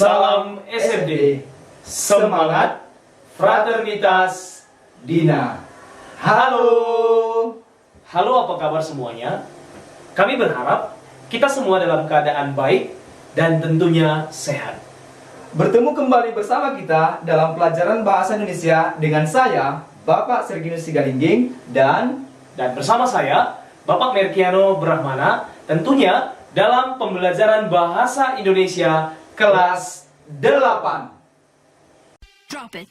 Salam SMD, semangat, fraternitas, Dina. Halo. Halo, apa kabar semuanya? Kami berharap kita semua dalam keadaan baik dan tentunya sehat. Bertemu kembali bersama kita dalam pelajaran Bahasa Indonesia dengan saya, Bapak Serginus Sigalingging, dan bersama saya, Bapak Merkiano Brahmana, tentunya dalam pembelajaran Bahasa Indonesia kelas 8. Drop it.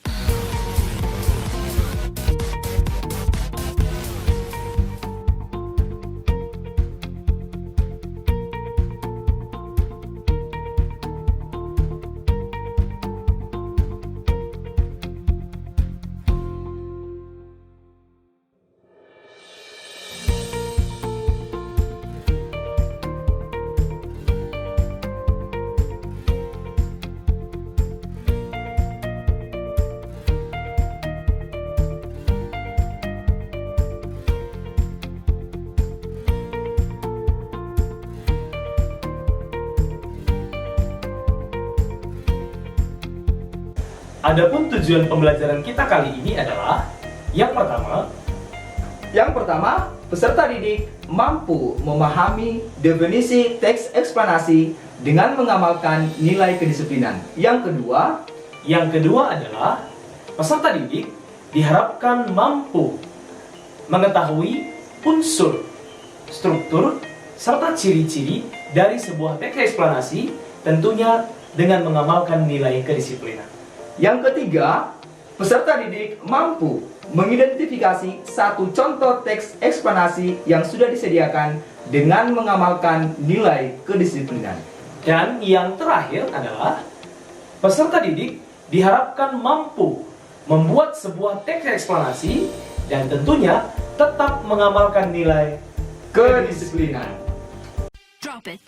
Adapun tujuan pembelajaran kita kali ini adalah yang pertama, peserta didik mampu memahami definisi teks eksplanasi dengan mengamalkan nilai kedisiplinan. Yang kedua adalah peserta didik diharapkan mampu mengetahui unsur, struktur, serta ciri-ciri dari sebuah teks eksplanasi, tentunya dengan mengamalkan nilai kedisiplinan. Yang ketiga, peserta didik mampu mengidentifikasi satu contoh teks eksplanasi yang sudah disediakan dengan mengamalkan nilai kedisiplinan. Dan yang terakhir adalah peserta didik diharapkan mampu membuat sebuah teks eksplanasi dan tentunya tetap mengamalkan nilai Kedisiplinan. Drop it.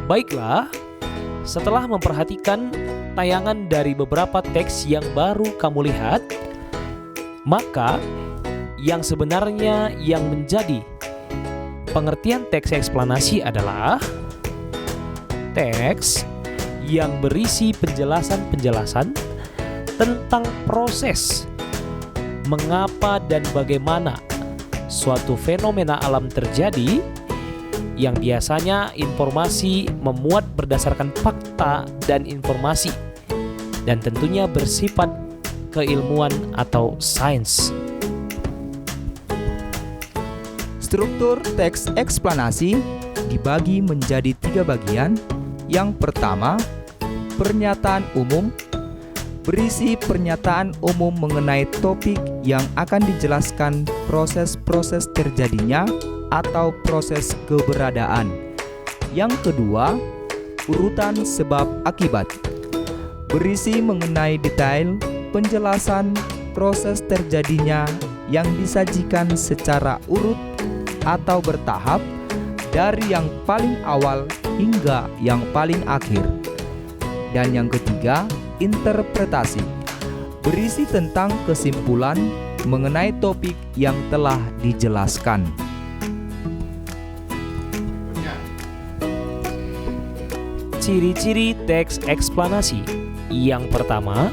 Baiklah, setelah memperhatikan tayangan dari beberapa teks yang baru kamu lihat, maka yang sebenarnya yang menjadi pengertian teks eksplanasi adalah teks yang berisi penjelasan-penjelasan tentang proses mengapa dan bagaimana suatu fenomena alam terjadi, yang biasanya informasi memuat berdasarkan fakta dan informasi, dan tentunya bersifat keilmuan atau sains. Struktur teks eksplanasi dibagi menjadi 3 bagian. Yang pertama, pernyataan umum, berisi pernyataan umum mengenai topik yang akan dijelaskan proses-proses terjadinya atau proses keberadaan. Yang kedua, urutan sebab akibat, berisi mengenai detail penjelasan proses terjadinya yang disajikan secara urut atau bertahap dari yang paling awal hingga yang paling akhir. Dan yang ketiga, interpretasi, berisi tentang kesimpulan mengenai topik yang telah dijelaskan. Ciri-ciri teks eksplanasi. Yang pertama,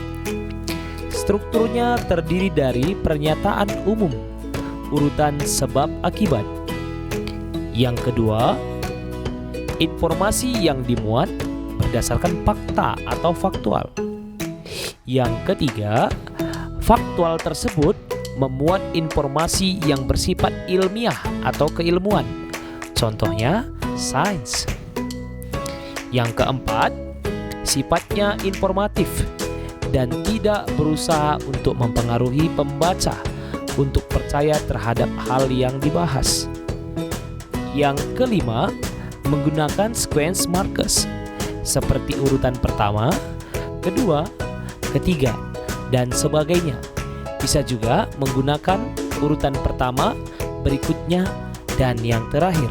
strukturnya terdiri dari pernyataan umum, urutan sebab akibat. Yang kedua, informasi yang dimuat berdasarkan fakta atau faktual. Yang ketiga, faktual tersebut memuat informasi yang bersifat ilmiah atau keilmuan. Contohnya, sains. Yang keempat, sifatnya informatif dan tidak berusaha untuk mempengaruhi pembaca untuk percaya terhadap hal yang dibahas. Yang kelima, menggunakan sequence markers seperti urutan pertama, kedua, ketiga, dan sebagainya. Bisa juga menggunakan urutan pertama, berikutnya, dan yang terakhir.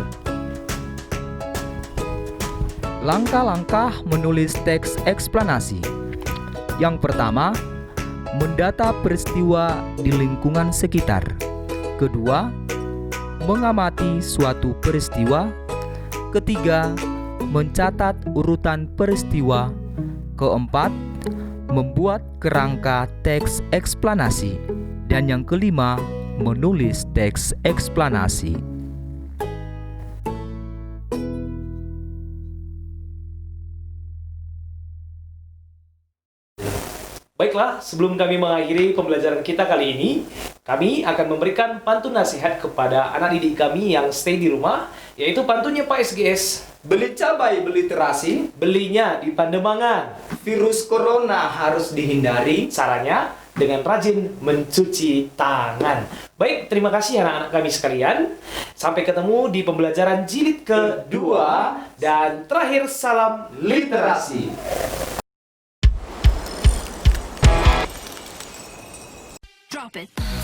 Langkah-langkah menulis teks eksplanasi. Yang pertama, mendata peristiwa di lingkungan sekitar. Kedua, mengamati suatu peristiwa. ketiga, mencatat urutan peristiwa. Keempat, membuat kerangka teks eksplanasi. Dan yang kelima, menulis teks eksplanasi. Baiklah, sebelum kami mengakhiri pembelajaran kita kali ini, kami akan memberikan pantun nasihat kepada anak didik kami yang stay di rumah, yaitu pantunnya Pak SGS. Beli cabai, beli terasi, Belinya di Pademangan. virus corona harus dihindari. Caranya dengan rajin mencuci tangan. Baik, terima kasih anak-anak kami sekalian. Sampai ketemu di pembelajaran jilid kedua. Dan terakhir, salam Literasi. Drop it.